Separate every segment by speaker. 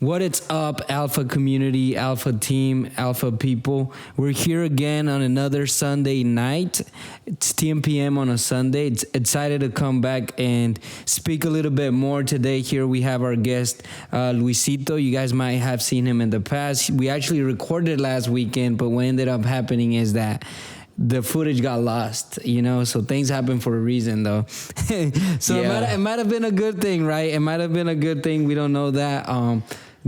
Speaker 1: What is up, Alpha community, Alpha team, Alpha people? We're here again on another Sunday night. It's 10 p.m. on a Sunday. It's excited to come back and speak a little bit more today. Here we have our guest, Luisito. You guys might have seen him in the past. We actually recorded last weekend, but what ended up happening is that the footage got lost, so things happen for a reason though. So it might have been a good thing, right? It might have been a good thing. We don't know that.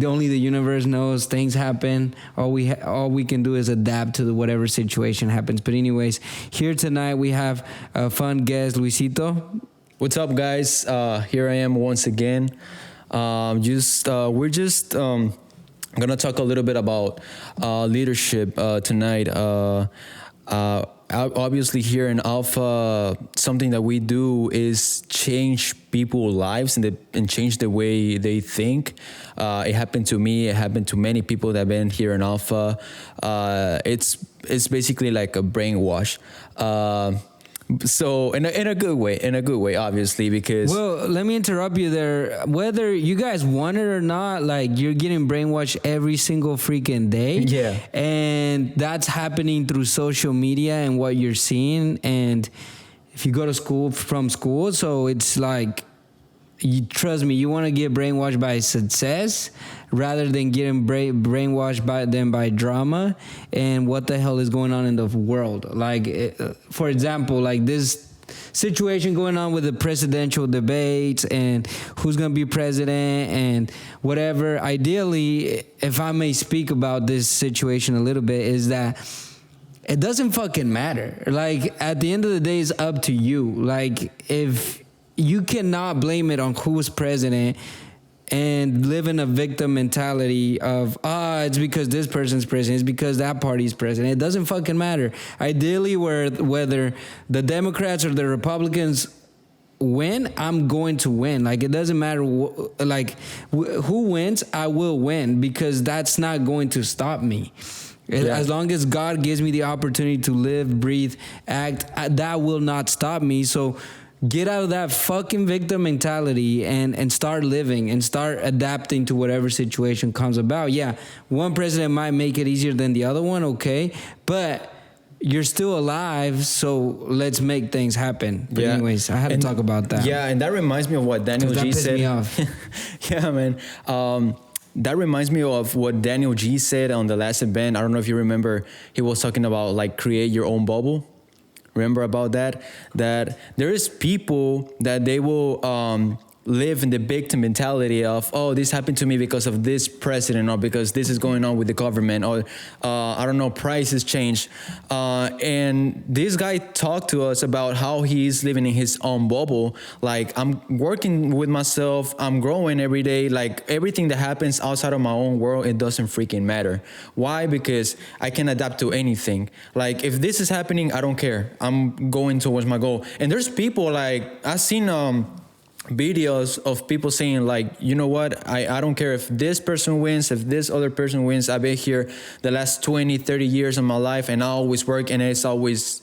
Speaker 1: Only the universe knows. Things happen. All we can do is adapt to whatever situation happens. But anyways, here tonight we have a fun guest, Luisito.
Speaker 2: What's up, guys? Here I am once again. We're just gonna talk a little bit about leadership tonight. Obviously here in Alpha, something that we do is change people's lives and change the way they think. It happened to me. It happened to many people that have been here in Alpha. It's basically like a brainwash. So in a good way, obviously, because...
Speaker 1: Well, let me interrupt you there. Whether you guys want it or not, like, you're getting brainwashed every single freaking day.
Speaker 2: Yeah.
Speaker 1: And that's happening through social media and what you're seeing. And if you go to school, so it's like, trust me, you want to get brainwashed by success rather than getting brainwashed by drama and what the hell is going on in the world. Like, for example, like this situation going on with the presidential debates and who's going to be president and whatever. Ideally, if I may speak about this situation a little bit, is that it doesn't fucking matter. Like, at the end of the day, it's up to you. Like, if you cannot blame it on who's president and live in a victim mentality of, it's because this person's president, it's because that party's president. It doesn't fucking matter. Ideally, whether the Democrats or the Republicans win, I'm going to win. Like, it doesn't matter who wins, I will win, because that's not going to stop me. Yeah. As long as God gives me the opportunity to live, breathe, act, that will not stop me. So get out of that fucking victim mentality and start living and start adapting to whatever situation comes about. Yeah, one president might make it easier than the other one, okay, but you're still alive, so let's make things happen. But anyways, I had to talk about that.
Speaker 2: Yeah, and that reminds me of what Daniel G said.
Speaker 1: Me off.
Speaker 2: Yeah, man. That reminds me of what Daniel G said on the last event. I don't know if you remember. He was talking about, like, create your own bubble. Remember about that? That there is people that they will live in the victim mentality of, this happened to me because of this president, or because this is going on with the government, or I don't know, prices change. And this guy talked to us about how he's living in his own bubble. Like, I'm working with myself, I'm growing every day. Like, everything that happens outside of my own world, it doesn't freaking matter. Why? Because I can adapt to anything. Like, if this is happening, I don't care. I'm going towards my goal. And there's people, like, I've seen videos of people saying, like, you know what, I don't care if this person wins, if this other person wins. I've been here the last 20, 30 years of my life, and I always work, and I always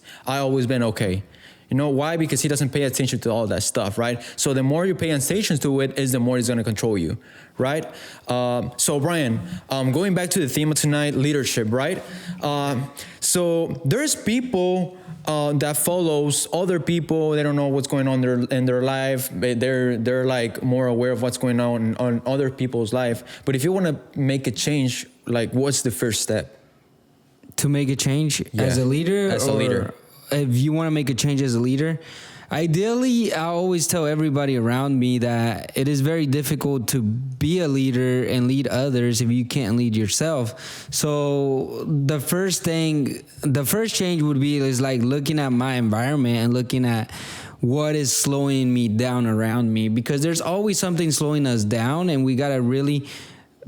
Speaker 2: been okay. You know why? Because he doesn't pay attention to all that stuff, right? So the more you pay attention to it, is the more it's going to control you, right? So Brian, going back to the theme of tonight, leadership, right? So there's people that follows other people. They don't know what's going on in their life. They're like more aware of what's going on other people's life. But if you want to make a change, like, what's the first step?
Speaker 1: To make a change as a leader?
Speaker 2: As a leader.
Speaker 1: If you want to make a change as a leader, ideally, I always tell everybody around me that it is very difficult to be a leader and lead others if you can't lead yourself. So the first change would be like looking at my environment and looking at what is slowing me down around me, because there's always something slowing us down, and we got to really,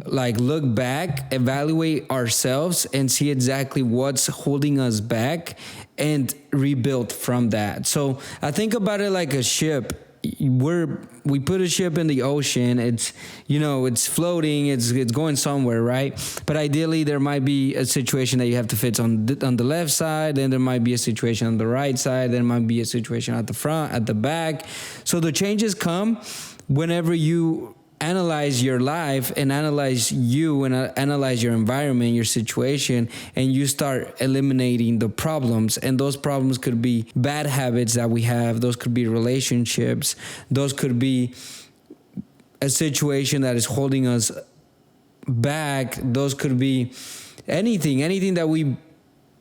Speaker 1: like, look back, evaluate ourselves, and see exactly what's holding us back and rebuild from that. So I think about it like a ship. We put a ship in the ocean. It's floating. It's going somewhere, right? But ideally, there might be a situation that you have to fit on the left side. Then there might be a situation on the right side. Then there might be a situation at the front, at the back. So the changes come whenever you analyze your life and analyze you and analyze your environment, your situation, and you start eliminating the problems. And those problems could be bad habits that we have, those could be relationships, those could be a situation that is holding us back, those could be anything that we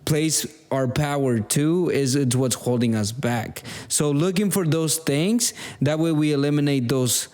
Speaker 1: place our power to is it's what's holding us back. So looking for those things, that way we eliminate those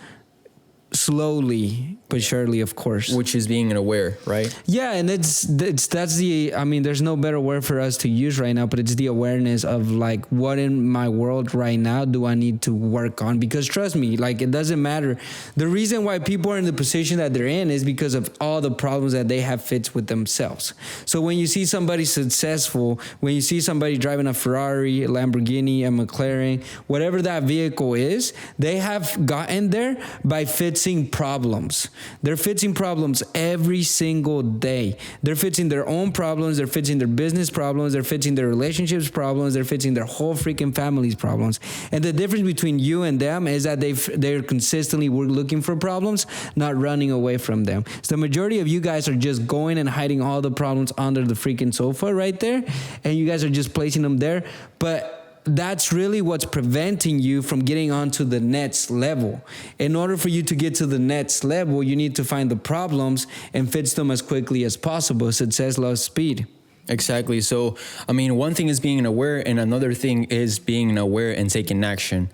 Speaker 1: slowly but surely, of course.
Speaker 2: Which is being aware, right?
Speaker 1: Yeah, and that's the, I mean, there's no better word for us to use right now, but it's the awareness of like, what in my world right now do I need to work on? Because trust me, like, it doesn't matter. The reason why people are in the position that they're in is because of all the problems that they have fixed with themselves. So when you see somebody successful, when you see somebody driving a Ferrari, a Lamborghini, a McLaren, whatever that vehicle is, they have gotten there by fixing problems. They're fixing problems every single day. They're fixing their own problems. They're fixing their business problems. They're fixing their relationships problems. They're fixing their whole freaking family's problems. And the difference between you and them is that they're consistently looking for problems, not running away from them. So the majority of you guys are just going and hiding all the problems under the freaking sofa right there, and you guys are just placing them there. But that's really what's preventing you from getting onto the next level. In order for you to get to the next level, you need to find the problems and fix them as quickly as possible. Success loves speed.
Speaker 2: Exactly. So, I mean, one thing is being aware, and another thing is being aware and taking action.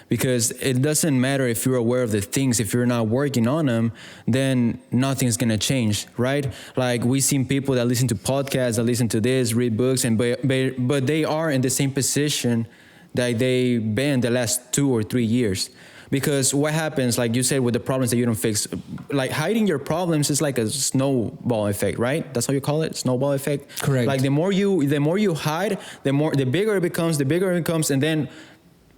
Speaker 2: Because it doesn't matter if you're aware of the things, if you're not working on them, then nothing's gonna change, right? Like, we've seen people that listen to podcasts, that listen to this, read books, and but they are in the same position that they've been the last 2 or 3 years. Because what happens, like you said, with the problems that you don't fix, like hiding your problems is like a snowball effect, right? That's how you call it, snowball effect.
Speaker 1: Correct.
Speaker 2: Like the more you hide, the bigger it becomes, and then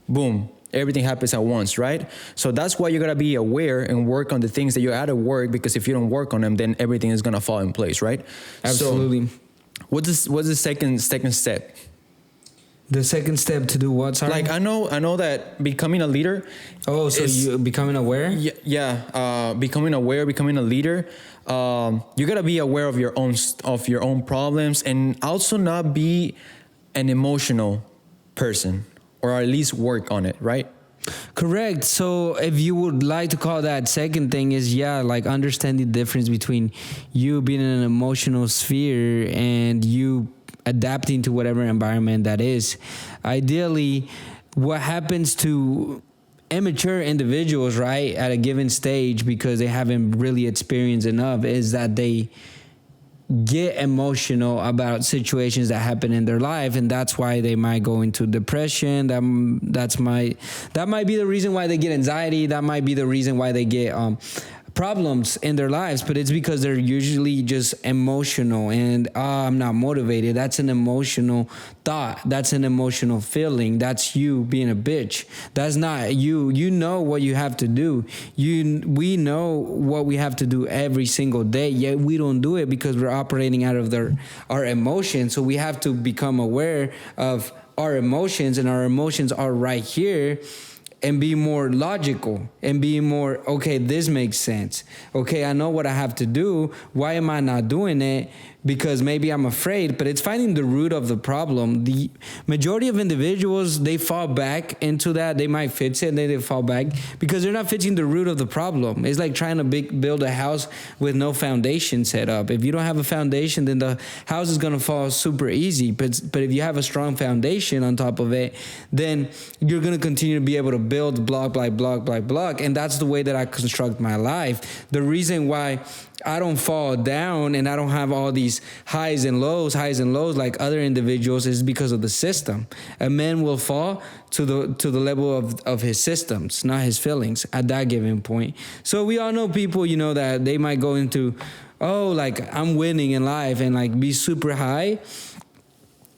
Speaker 2: boom, everything happens at once, right? So that's why you gotta be aware and work on the things that you're out of work, because if you don't work on them, then everything is gonna fall in place, right?
Speaker 1: Absolutely.
Speaker 2: So what's the second step?
Speaker 1: The second step to do what, sorry?
Speaker 2: Like, I know that becoming a leader.
Speaker 1: Oh, so you becoming aware?
Speaker 2: Yeah. Becoming aware, becoming a leader. You gotta be aware of your own problems, and also not be an emotional person, or at least work on it, right?
Speaker 1: Correct. So if you would like to call that second thing is, like understand the difference between you being in an emotional sphere and you adapting to whatever environment that is. Ideally, what happens to immature individuals, right, at a given stage, because they haven't really experienced enough, is that they get emotional about situations that happen in their life, and that's why they might go into depression. That might be the reason why they get anxiety. That might be the reason why they get problems in their lives, but it's because they're usually just emotional and I'm not motivated. That's an emotional thought. That's an emotional feeling. That's you being a bitch. That's not you. You know what you have to do. We know what we have to do every single day, yet we don't do it because we're operating out of our emotions. So we have to become aware of our emotions, and our emotions are right here, and be more logical and be more, okay, this makes sense. Okay, I know what I have to do. Why am I not doing it? Because maybe I'm afraid, but it's finding the root of the problem. The majority of individuals, they fall back into that. They might fix it and then they fall back because they're not fixing the root of the problem. It's like trying to build a house with no foundation set up. If you don't have a foundation, then the house is going to fall super easy. But if you have a strong foundation on top of it, then you're going to continue to be able to build block by block by block. And that's the way that I construct my life. The reason why I don't fall down and I don't have all these highs and lows like other individuals is because of the system. A man will fall to the level of his systems, not his feelings at that given point. So we all know people, that they might go into, like I'm winning in life and like be super high.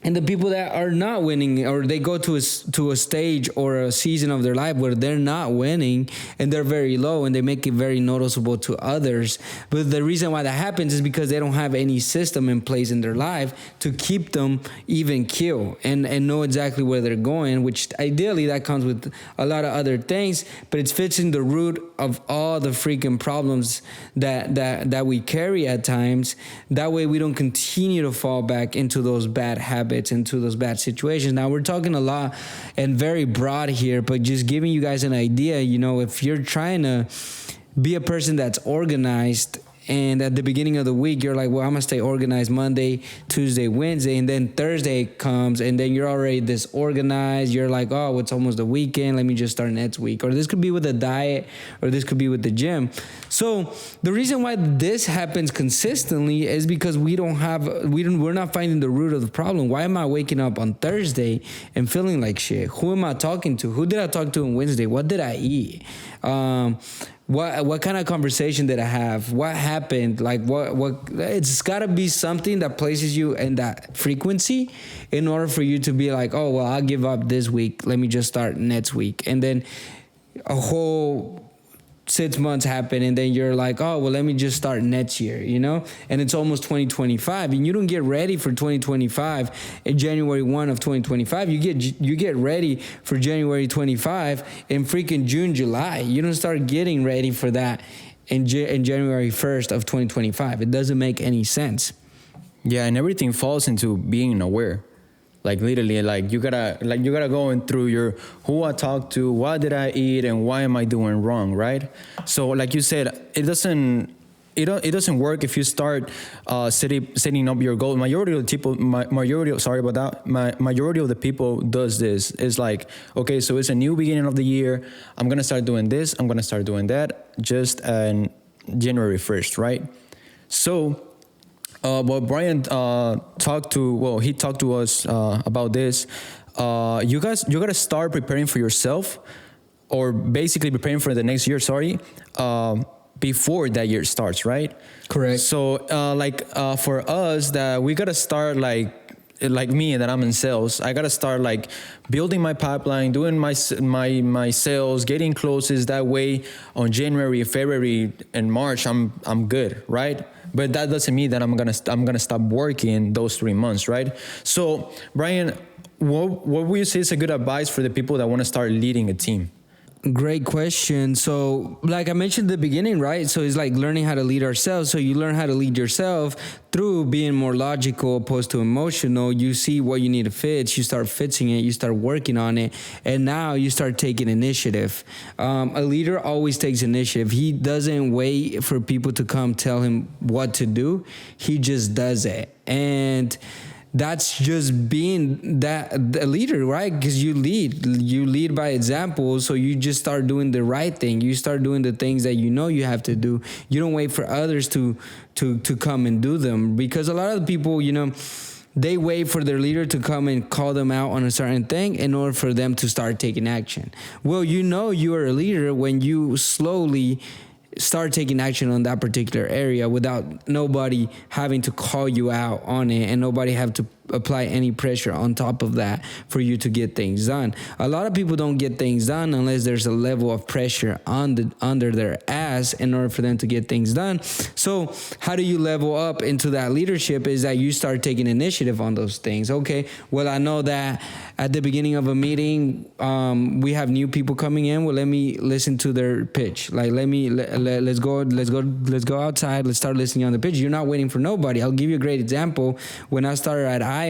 Speaker 1: And the people that are not winning, or they go to to a stage or a season of their life where they're not winning and they're very low and they make it very noticeable to others. But the reason why that happens is because they don't have any system in place in their life to keep them even keel and know exactly where they're going, which ideally that comes with a lot of other things, but it's fixing the root of all the freaking problems that we carry at times. That way we don't continue to fall back into those bad habits, into those bad situations. Now we're talking a lot and very broad here, but just giving you guys an idea. If you're trying to be a person that's organized, and at the beginning of the week you're like, well, I'm gonna stay organized Monday, Tuesday, Wednesday, and then Thursday comes and then you're already disorganized. You're like, oh, it's almost the weekend, let me just start next week. Or this could be with a diet, or this could be with the gym. So the reason why this happens consistently is because we're not finding the root of the problem. Why am I waking up on Thursday and feeling like shit? Who am I talking to? Who did I talk to on Wednesday? What did I eat? What kind of conversation did I have? What happened? Like what it's gotta be something that places you in that frequency in order for you to be like, oh, well, I'll give up this week. Let me just start next week. And then a whole 6 months happen and then you're like, oh, well, let me just start next year, and it's almost 2025 and you don't get ready for 2025 in January 1 of 2025. You get ready for January 25 in freaking June, July. You don't start getting ready for that in January 1st of 2025. It doesn't make any sense.
Speaker 2: Yeah, and everything falls into being aware. Like literally, like you gotta go in through your who I talked to, what did I eat, and why am I doing wrong, right? So like you said, it doesn't work if you start setting up your goal. Majority of the people does this. It's like, okay, so it's a new beginning of the year. I'm gonna start doing this. I'm gonna start doing that. Just on January 1st, right? So. What Brian talked to us about this. You gotta start preparing for yourself, or basically preparing for the next year. Before that year starts, right?
Speaker 1: Correct.
Speaker 2: So, for us, that we gotta start like me, that I'm in sales. I gotta start like building my pipeline, doing my sales, getting closes. That way, on January, February, and March, I'm good, right? But that doesn't mean that I'm gonna stop working those 3 months, right? So, Brian, what would you say is a good advice for the people that want to start leading a team?
Speaker 1: Great question. So, like I mentioned at the beginning, right? So it's like learning how to lead ourselves. So you learn how to lead yourself through being more logical opposed to emotional. You see what you need to fix. You start fixing it. You start working on it. And now you start taking initiative. A leader always takes initiative. He doesn't wait for people to come tell him what to do. He just does it. And that's just being a leader, right? Because you lead by example. So you just start doing the right thing. You start doing the things that you have to do. You don't wait for others to come and do them, because a lot of the people, they wait for their leader to come and call them out on a certain thing in order for them to start taking action. Well, you are a leader when you slowly start taking action on that particular area without nobody having to call you out on it and nobody have to apply any pressure on top of that for you to get things done. A lot of people don't get things done unless there's a level of pressure under their ass in order for them to get things done. So how do you level up into that leadership is that you start taking initiative on those things. Okay, well, I know that at the beginning of a meeting, we have new people coming in. Well, let me listen to their pitch. Like, let's go outside. Let's start listening on the pitch. You're not waiting for nobody. I'll give you a great example. When I started at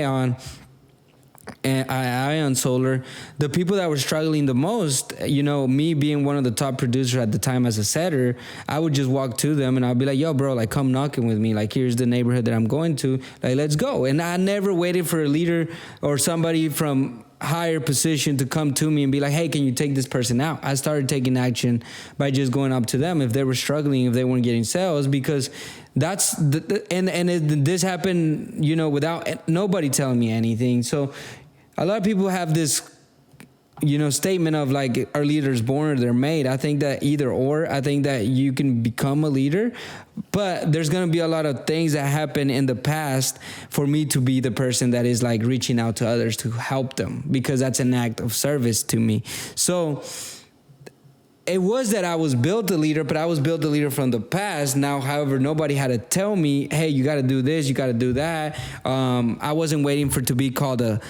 Speaker 1: Ion Solar, the people that were struggling the most, me being one of the top producers at the time as a setter, I would just walk to them and I'd be like, yo, bro, like, come knocking with me. Like, here's the neighborhood that I'm going to. Like, let's go. And I never waited for a leader or somebody from higher position to come to me and be like, hey, can you take this person out? I started taking action by just going up to them if they were struggling, if they weren't getting sales, because that's this happened, without nobody telling me anything. So a lot of people have this statement of like, are leaders born or they're made. I think that either or. I think that you can become a leader, but there's going to be a lot of things that happen in the past for me to be the person that is like reaching out to others to help them, because that's an act of service to me. So it was that I was built a leader, but I was built a leader from the past. Now, however, nobody had to tell me, hey, you got to do this, you got to do that. I wasn't waiting for to be called a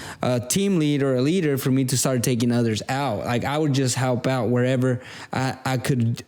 Speaker 1: team lead or a leader for me to start taking others out. Like, I would just help out wherever I could,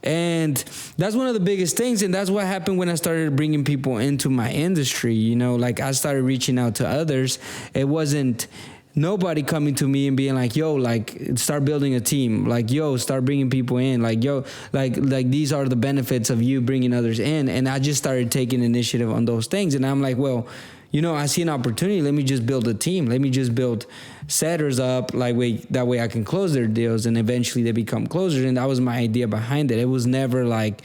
Speaker 1: and that's one of the biggest things. And that's what happened when I started bringing people into my industry. Like, I started reaching out to others. It wasn't nobody coming to me and being like, yo, like, start building a team. Like, yo, start bringing people in. Like, yo, like these are the benefits of you bringing others in. And I just started taking initiative on those things. And I'm like, well, I see an opportunity. Let me just build a team. Let me just build setters up. That way I can close their deals, and eventually they become closers. And that was my idea behind it. It was never like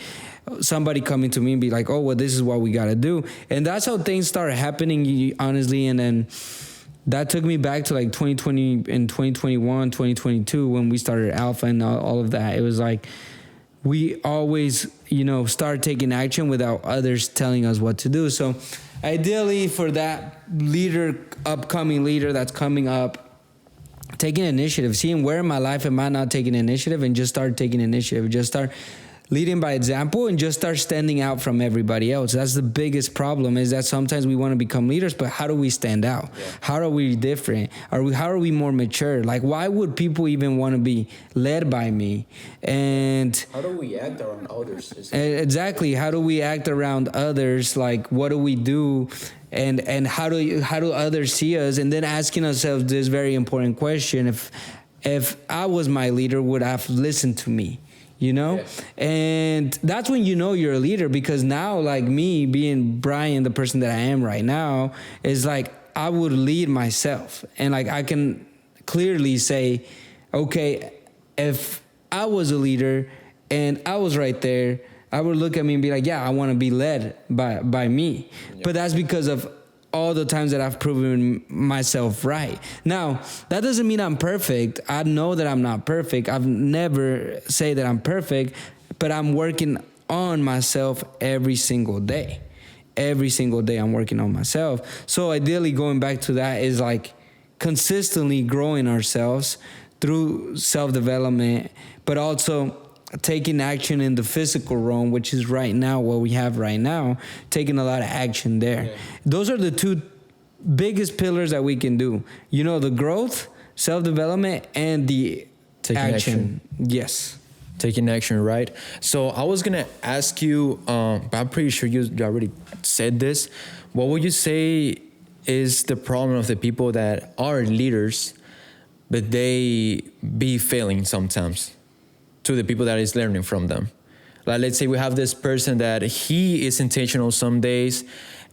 Speaker 1: somebody coming to me and be like, oh, well, this is what we got to do. And that's how things started happening, honestly. And then that took me back to like 2020 and 2021, 2022, when we started Alpha and all of that. It was like we always, start taking action without others telling us what to do. So ideally, for that upcoming leader that's coming up, taking initiative, seeing where in my life am I not taking initiative, and just start taking initiative. Just start leading by example and just start standing out from everybody else. That's the biggest problem, is that sometimes we want to become leaders, but how do we stand out? Yeah. How are we different? How are we more mature? Like, why would people even want to be led by me? And
Speaker 2: how do we act around others?
Speaker 1: Exactly. How do we act around others? Like, what do we do? And how do others see us? And then asking ourselves this very important question: if I was my leader, would I have listened to me? Yeah. And that's when you're a leader, because now, like me being Brian, the person that I am right now, is like I would lead myself. And like I can clearly say, okay, if I was a leader and I was right there, I would look at me and be like, yeah, I want to be led by me. Yeah. But that's because of all the times that I've proven myself right. Now, that doesn't mean I'm perfect. I know that I'm not perfect. I've never say that I'm perfect, but I'm working on myself every single day. Every single day I'm working on myself. So ideally, going back to that is like consistently growing ourselves through self-development, but also taking action in the physical realm, which is right now what we have right now, taking a lot of action there. Yeah. Those are the two biggest pillars that we can do. The growth, self-development, and the action. Yes.
Speaker 2: Taking action, right? So I was going to ask you, but I'm pretty sure you already said this. What would you say is the problem of the people that are leaders, but they be failing sometimes to the people that is learning from them? Like, let's say we have this person that he is intentional some days,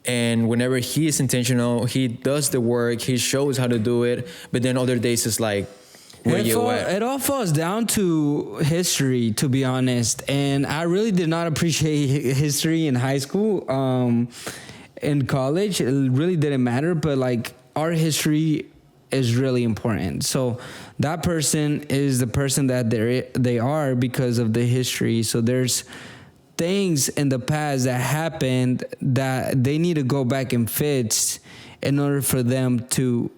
Speaker 2: and whenever he is intentional, he does the work, he shows how to do it, but then other days it's like,
Speaker 1: it all falls down to history, to be honest. And I really did not appreciate history in high school. In college, it really didn't matter, but like our history is really important. So that person is the person that they are because of the history. So there's things in the past that happened that they need to go back and fix in order for them to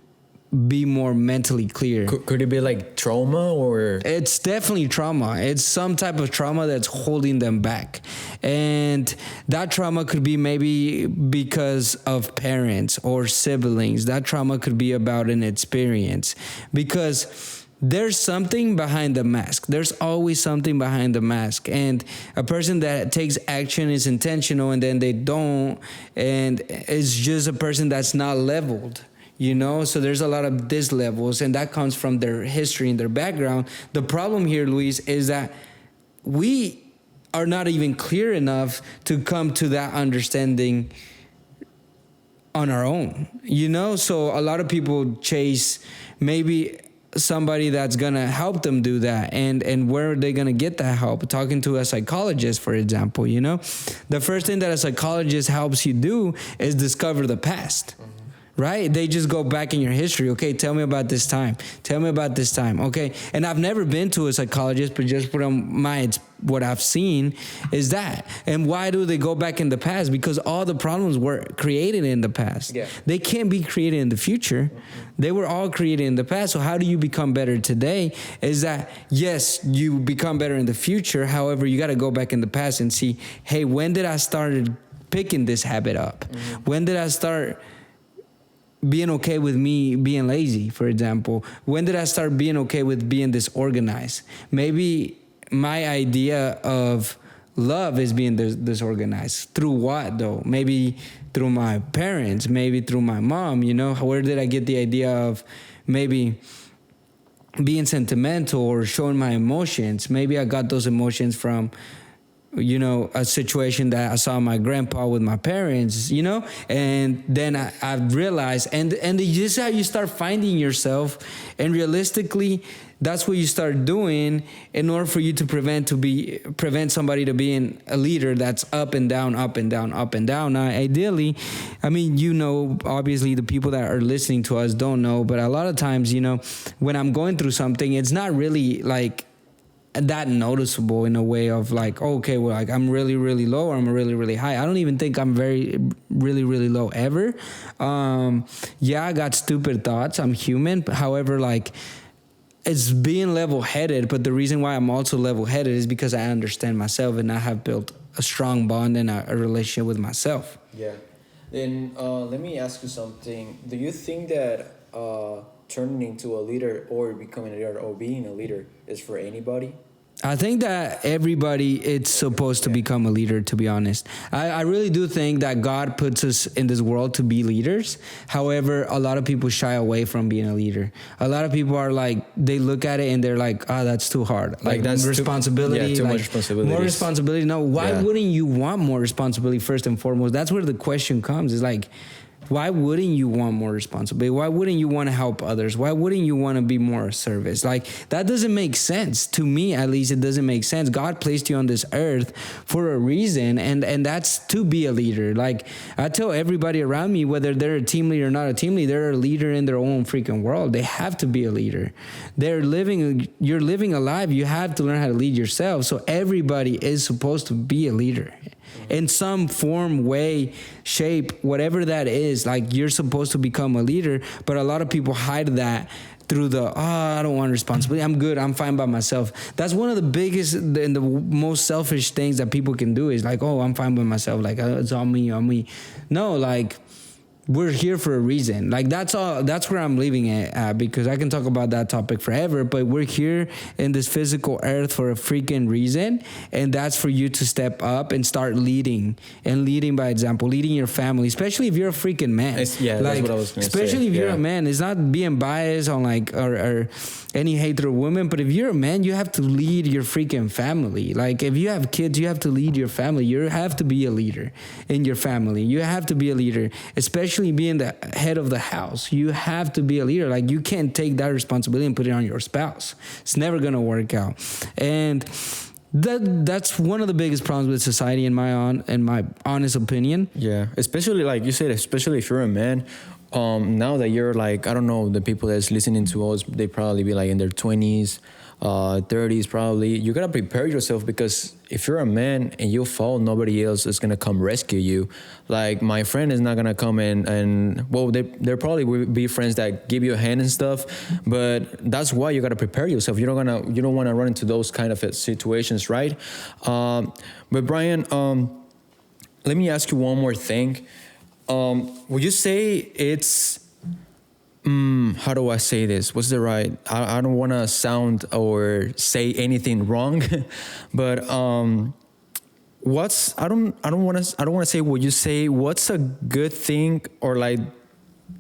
Speaker 1: be more mentally clear.
Speaker 2: Could it be like trauma, or?
Speaker 1: It's definitely trauma. It's some type of trauma that's holding them back. And that trauma could be maybe because of parents or siblings. That trauma could be about an experience, because there's something behind the mask. There's always something behind the mask. And a person that takes action is intentional, and then they don't, and it's just a person that's not leveled. So there's a lot of these levels, and that comes from their history and their background. The problem here, Luis, is that we are not even clear enough to come to that understanding on our own, So a lot of people chase maybe somebody that's going to help them do that. And where are they going to get that help? Talking to a psychologist, for example, The first thing that a psychologist helps you do is discover the past. Mm-hmm. right? They just go back in your history. Okay, tell me about this time. Tell me about this time. Okay, and I've never been to a psychologist, but just what I've seen is that. And why do they go back in the past? Because all the problems were created in the past.
Speaker 2: Yeah.
Speaker 1: They can't be created in the future. They were all created in the past. So how do you become better today? Is that, yes, you become better in the future. However, you got to go back in the past and see, hey, when did I start picking this habit up? When did I start being okay with me being lazy, for example? When did I start being okay with being disorganized? Maybe my idea of love is being disorganized. Through what, though? Maybe through my parents, maybe through my mom, you know? Where did I get the idea of maybe being sentimental or showing my emotions? Maybe I got those emotions from, you know, a situation that I saw my grandpa with my parents, you know, and then I realized, and this is how you start finding yourself, and realistically, that's what you start doing in order for you to prevent somebody to being a leader that's up and down, up and down, up and down. Now, ideally, I mean, you know, obviously the people that are listening to us don't know, but a lot of times, you know, when I'm going through something, it's not really like that noticeable in a way of like, oh, okay, well, like I'm really, really low or I'm really, really high. I don't even think I'm really, really low ever. Yeah, I got stupid thoughts. I'm human. However, like, it's being level-headed, but the reason why I'm also level-headed is because I understand myself and I have built a strong bond and a relationship with myself.
Speaker 2: Yeah. Then let me ask you something. Do you think that turning into a leader or becoming a leader or being a leader is for anybody?
Speaker 1: I think that everybody is supposed to become a leader, to be honest. I really do think that God puts us in this world to be leaders. However, a lot of people shy away from being a leader. A lot of people are like, they look at it and they're like, oh, that's too hard. Like that's responsibility.
Speaker 2: Too much responsibility.
Speaker 1: More responsibility. No, why wouldn't you want more responsibility first and foremost? That's where the question comes. Is like, why wouldn't you want more responsibility? Why wouldn't you want to help others? Why wouldn't you want to be more of service? Like, that doesn't make sense. To me, at least, it doesn't make sense. God placed you on this earth for a reason, and that's to be a leader. Like, I tell everybody around me, whether they're a team leader or not a team leader, they're a leader in their own freaking world. They have to be a leader. You're living a life. You have to learn how to lead yourself. So everybody is supposed to be a leader. In some form, way, shape, whatever that is, like, you're supposed to become a leader, but a lot of people hide that through I don't want responsibility. I'm good. I'm fine by myself. That's one of the biggest and the most selfish things that people can do is like, oh, I'm fine by myself. Like, it's on me. No, like, we're here for a reason. Like, that's all. That's where I'm leaving it at, because I can talk about that topic forever, but we're here in this physical earth for a freaking reason, and that's for you to step up and start leading by example, leading your family, especially if you're a freaking man.
Speaker 2: That's what I was going to say.
Speaker 1: Especially if you're a man. It's not being biased on like or any hatred of women, but if you're a man, you have to lead your freaking family. Like, if you have kids, you have to lead your family. You have to be a leader in your family. You have to be a leader, especially being the head of the house. You have to be a leader. Like, you can't take that responsibility and put it on your spouse. It's never going to work out. And that's one of the biggest problems with society, in my honest opinion.
Speaker 2: Yeah, especially like you said, especially if you're a man. Now that you're like, I don't know, the people that's listening to us, they probably be like in their 20s, 30s probably. You gotta prepare yourself, because if you're a man and you fall, nobody else is gonna come rescue you. Like, my friend is not gonna come and well, there probably will be friends that give you a hand and stuff, but that's why you gotta prepare yourself. You don't wanna run into those kind of situations, right? But Brian, let me ask you one more thing. Would you say it's how do I say this? What's the right? I don't want to sound or say anything wrong, but I don't want to say what you say. What's a good thing, or like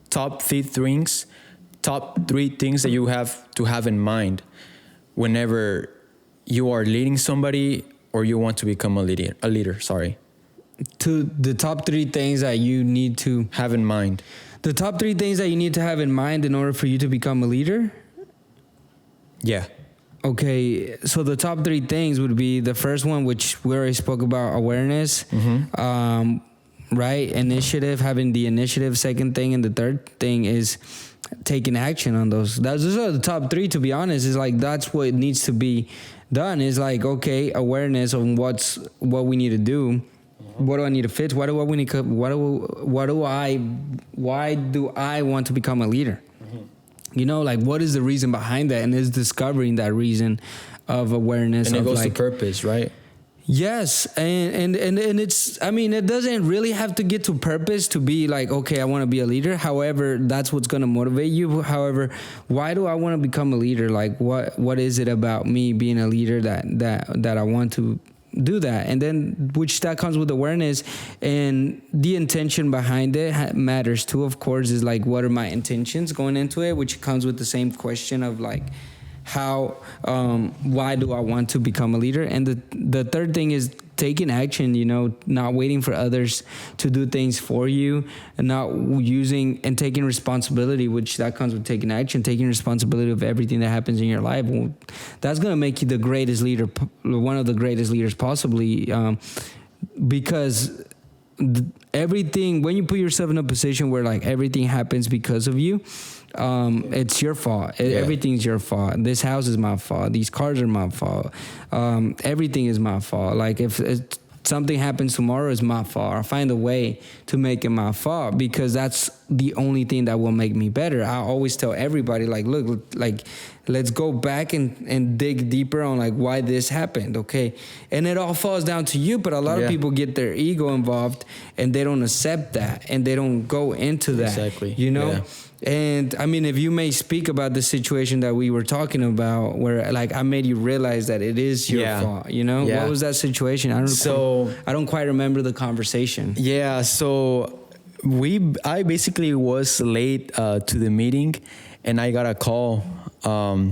Speaker 2: top three things that you have to have in mind whenever you are leading somebody or you want to become a leader. Sorry.
Speaker 1: To the top three things that you need to
Speaker 2: have in mind.
Speaker 1: The top three things that you need to have in mind in order for you to become a leader?
Speaker 2: Yeah.
Speaker 1: Okay, so the top three things would be the first one, which we already spoke about, awareness. right? Initiative, having the initiative, second thing, and the third thing is taking action on those. Those are the top three, to be honest. Is like that's what needs to be done. Is like, okay, awareness on what we need to do. What do I need to fix? Why do I want to become a leader? You know, like what is the reason behind that, and is discovering that reason of awareness.
Speaker 2: And it
Speaker 1: of
Speaker 2: goes
Speaker 1: like,
Speaker 2: to purpose, right?
Speaker 1: yes, and it's, I mean, it doesn't really have to get to purpose to be like, okay, I want to be a leader. However, that's what's going to motivate you. However, why do I want to become a leader? Like what is it about me being a leader that I want to do that? And then which that comes with awareness, and the intention behind it matters too, of course. Is like, what are my intentions going into it, which comes with the same question of like, why do I want to become a leader? And the third thing is taking action, you know, not waiting for others to do things for you, and not using and taking responsibility, which that comes with taking action, taking responsibility of everything that happens in your life. Well, that's going to make you the greatest leader, one of the greatest leaders possibly, because everything, when you put yourself in a position where like everything happens because of you, it's your fault. Everything's your fault. This house is my fault. These cars are my fault. Everything is my fault. Like if something happens tomorrow, it's my fault. I'll find a way to make it my fault, because that's the only thing that will make me better. I always tell everybody, like, look, like, let's go back and dig deeper on like why this happened, okay? And it all falls down to you, but a lot of people get their ego involved and they don't accept that and they don't go into that.
Speaker 2: Exactly.
Speaker 1: You know? Yeah. And I mean, if you may speak about the situation that we were talking about, where like I made you realize that it is your fault, you know? What was that situation? I don't quite remember the conversation.
Speaker 2: Yeah, so I basically was late to the meeting, and I got a call. I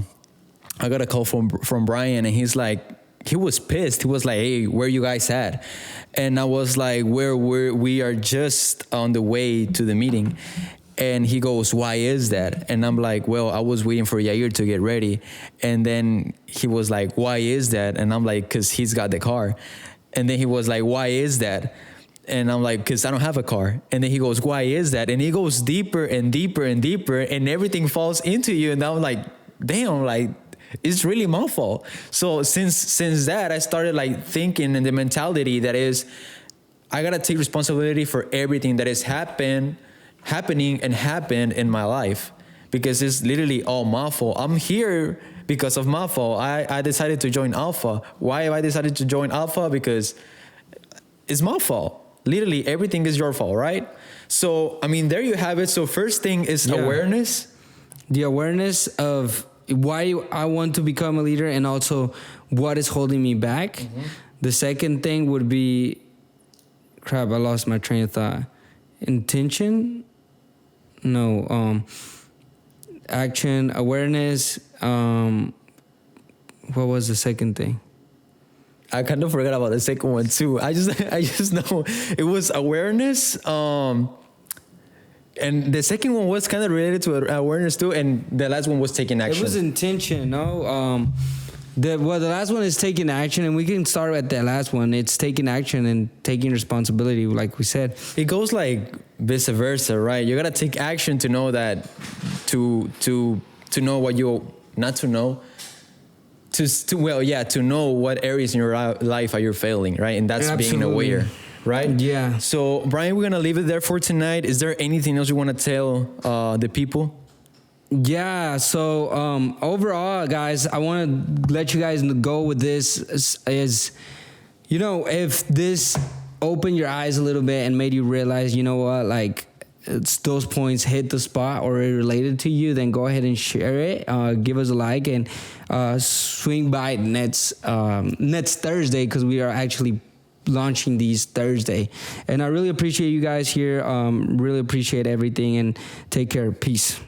Speaker 2: got a call from Brian, and he's like, he was pissed. He was like, "Hey, where you guys at?" And I was like, we are just on the way to the meeting." And he goes, "Why is that?" And I'm like, "Well, I was waiting for Yair to get ready." And then he was like, "Why is that?" And I'm like, "'Cause he's got the car." And then he was like, "Why is that?" And I'm like, "'Cause I don't have a car." And then he goes, "Why is that?" And he goes deeper and deeper and deeper, and everything falls into you. And I'm like, damn, like, it's really my fault. So since that, I started like thinking in the mentality that is, I gotta take responsibility for everything that is happened in my life, because it's literally all my fault. I'm here because of my fault. I decided to join Alpha. Why have I decided to join Alpha? Because it's my fault. Literally everything is your fault, right? So, I mean, there you have it. So first thing is awareness.
Speaker 1: The awareness of why I want to become a leader, and also what is holding me back. Mm-hmm. The second thing would be, I lost my train of thought. Intention? No, action, awareness. What was the second thing?
Speaker 2: I kind of forgot about the second one too. I just know it was awareness. And the second one was kind of related to awareness too, and the last one was taking action.
Speaker 1: It was intention, no? The last one is taking action, and we can start at the last one. It's taking action and taking responsibility, like we said.
Speaker 2: It goes like vice versa, right? You gotta take action to know that, to know what you not to know. To know what areas in your life are you failing, right? And that's being aware, right?
Speaker 1: Yeah.
Speaker 2: So, Brian, we're gonna leave it there for tonight. Is there anything else you want to tell the people?
Speaker 1: Yeah, so overall, guys, I want to let you guys go with this is, you know, if this opened your eyes a little bit and made you realize, you know what, like, it's those points hit the spot or it related to you, then go ahead and share it. Give us a like, and swing by next Thursday, because we are actually launching these Thursday. And I really appreciate you guys here. Really appreciate everything, and take care. Peace.